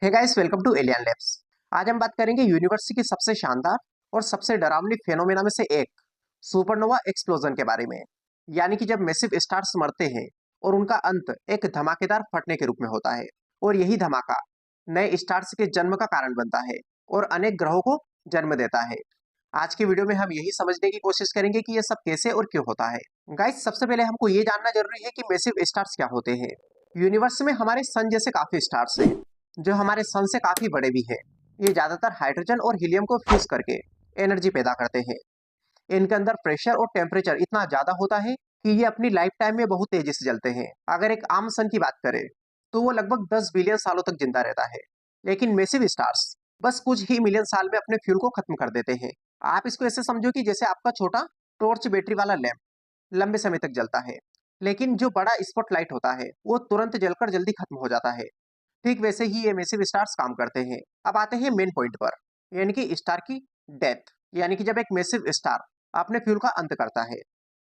Hey guys, welcome to Alien Labs. आज हम बात करेंगे यूनिवर्स की सबसे शानदार और सबसे डरावनी फेनोमेना में से एक सुपरनोवा एक्सप्लोजन के बारे में। यानी कि जब मैसिव स्टार्स मरते हैं और उनका अंत एक धमाकेदार फटने के रूप में होता है, और यही धमाका नए स्टार्स के जन्म का कारण बनता है और अनेक ग्रहों को जन्म देता है। आज की वीडियो में हम यही समझने की कोशिश करेंगे कि यह सब कैसे और क्यों होता है। गाइस, सबसे पहले हमको ये जानना जरूरी है कि मैसिव स्टार्स क्या होते हैं। यूनिवर्स में हमारे सन जैसे काफी स्टार्स हैं जो हमारे सन से काफी बड़े भी हैं। ये ज्यादातर हाइड्रोजन और हीलियम को फ्यूज करके एनर्जी पैदा करते हैं। इनके अंदर प्रेशर और टेम्परेचर इतना ज्यादा होता है कि ये अपनी लाइफ टाइम में बहुत तेजी से जलते हैं। अगर एक आम सन की बात करें तो वो लगभग 10 बिलियन सालों तक जिंदा रहता है, लेकिन मैसिव स्टार्स बस कुछ ही मिलियन साल में अपने फ्यूल को खत्म कर देते हैं। आप इसको ऐसे समझो कि जैसे आपका छोटा टॉर्च बैटरी वाला लैंप लंबे समय तक जलता है, लेकिन जो बड़ा स्पॉटलाइट होता है वो तुरंत जलकर जल्दी खत्म हो जाता है। ठीक वैसे ही ये मैसिव स्टार्स काम करते हैं। अब आते हैं मेन पॉइंट पर, यानी कि स्टार की डेथ। यानी कि जब एक मैसिव स्टार अपने फ्यूल का अंत करता है,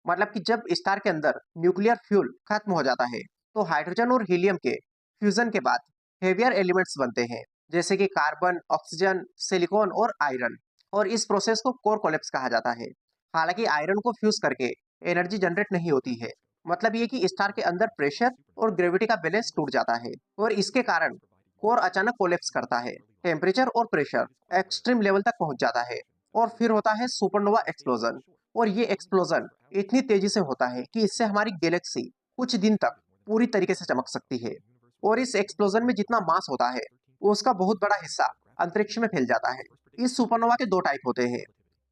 मतलब कि जब स्टार के अंदर न्यूक्लियर फ्यूल खत्म हो जाता है, तो हाइड्रोजन और हीलियम के फ्यूजन के बाद हेवियर एलिमेंट्स बनते हैं, जैसे कि कार्बन, ऑक्सीजन, सिलिकॉन और आयरन। और इस प्रोसेस को कोर कोलैप्स कहा जाता है। हालांकि आयरन को फ्यूज करके एनर्जी जनरेट नहीं होती है। मतलब ये कि स्टार के अंदर प्रेशर और ग्रेविटी का बैलेंस टूट जाता है, और इसके कारण कोर अचानक कोलैप्स करता है। टेम्परेचर और प्रेशर एक्सट्रीम लेवल तक पहुंच जाता है, और फिर होता है सुपरनोवा एक्सप्लोजन। और ये एक्सप्लोजन इतनी तेजी से होता है कि इससे हमारी गैलेक्सी कुछ दिन तक पूरी तरीके से चमक सकती है। और इस एक्सप्लोजन में जितना मास होता है वो उसका बहुत बड़ा हिस्सा अंतरिक्ष में फैल जाता है। इस सुपरनोवा के दो टाइप होते हैं।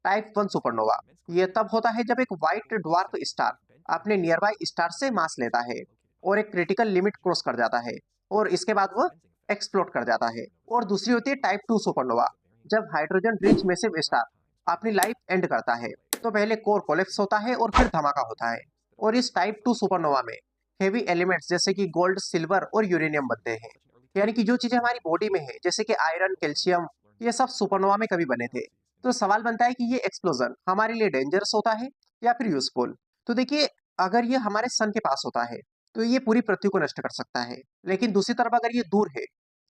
टाइप 1 सुपरनोवा, ये तब होता है जब एक व्हाइट ड्वार्फ स्टार अपने नियर बाई स्टार से मास लेता है और एक क्रिटिकल लिमिट क्रॉस कर जाता है, और इसके बाद वह एक्सप्लोड कर जाता है। और दूसरी होती है टाइप 2 सुपरनोवा, जब हाइड्रोजन रिच मैसिव स्टार अपनी लाइफ एंड करता है। तो पहले कोर कोलैप्स होता है और फिर धमाका होता है। और इस टाइप 2 सुपरनोवा में हेवी एलिमेंट्स जैसे कि गोल्ड, सिल्वर और यूरेनियम बनते हैं। यानी कि जो चीजें हमारी बॉडी में है, जैसे कि आयरन, कैल्शियम, ये सब सुपरनोवा में कभी बने थे। तो सवाल बनता है कि ये एक्सप्लोजन हमारे लिए डेंजरस होता है या फिर यूजफुल। तो देखिए, अगर ये हमारे सन के पास होता है तो ये पूरी पृथ्वी को नष्ट कर सकता है, लेकिन दूसरी तरफ अगर ये दूर है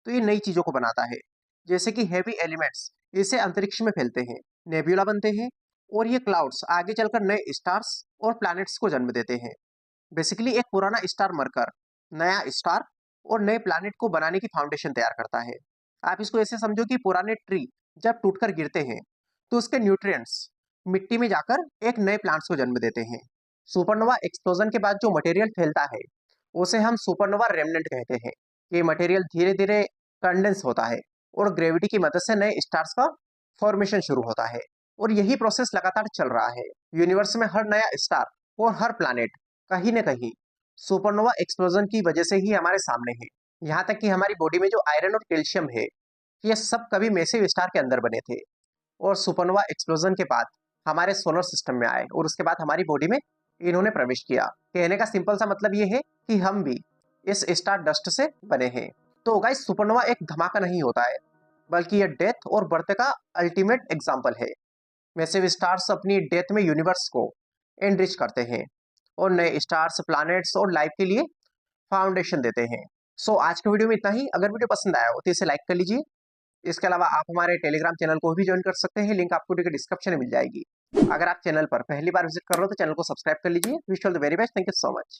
तो ये नई चीजों को बनाता है, जैसे कि हेवी एलिमेंट्स इसे अंतरिक्ष में फैलते हैं, नेब्यूला बनते हैं, और ये क्लाउड्स आगे चलकर नए स्टार्स और प्लैनेट्स को जन्म देते हैं। बेसिकली एक पुराना स्टार मरकर नया स्टार और नए प्लैनेट को बनाने की फाउंडेशन तैयार करता है। आप इसको ऐसे समझो कि पुराने ट्री जब टूटकर गिरते हैं तो उसके न्यूट्रिएंट्स मिट्टी में जाकर एक नए प्लांट्स को जन्म देते हैं। सुपरनोवा एक्सप्लोजन के बाद जो मटेरियल फैलता है उसे हम सुपरनोवा रेमनेंट कहते हैं। ये मटेरियल धीरे धीरे कंडेंस होता है और ग्रेविटी की मदद से नए स्टार्स का फॉर्मेशन शुरू होता है। और यही प्रोसेस लगातार चल रहा है। यूनिवर्स में हर नया स्टार और हर प्लैनेट कहीं न कहीं सुपरनोवा एक्सप्लोजन की वजह से ही हमारे सामने है। यहाँ तक कि हमारी बॉडी में जो आयरन और कैल्शियम है, ये सब कभी मैसिव स्टार के अंदर बने थे, और सुपरनोवा एक्सप्लोजन के बाद हमारे सोलर सिस्टम में आए, और उसके बाद हमारी बॉडी में इन्होंने प्रवेश किया। कहने का सिंपल सा मतलब ये है कि हम भी इस स्टार डस्ट से बने हैं। तो गाइस, सुपरनोवा एक धमाका नहीं होता है, बल्कि यह डेथ और बर्थ का अल्टीमेट एग्जाम्पल है। मैसिव स्टार्स अपनी डेथ में यूनिवर्स को एनरिच करते हैं और नए स्टार्स, प्लैनेट्स और लाइफ के लिए फाउंडेशन देते हैं। सो आज के वीडियो में इतना ही। अगर वीडियो पसंद आया हो तो इसे लाइक कर लीजिए। इसके अलावा आप हमारे टेलीग्राम चैनल को भी ज्वाइन कर सकते हैं, लिंक आपको वीडियो के डिस्क्रिप्शन में मिल जाएगी। अगर आप चैनल पर पहली बार विजिट कर रहे हो तो चैनल को सब्सक्राइब कर लीजिए। Wish you all the very best. Thank you so much.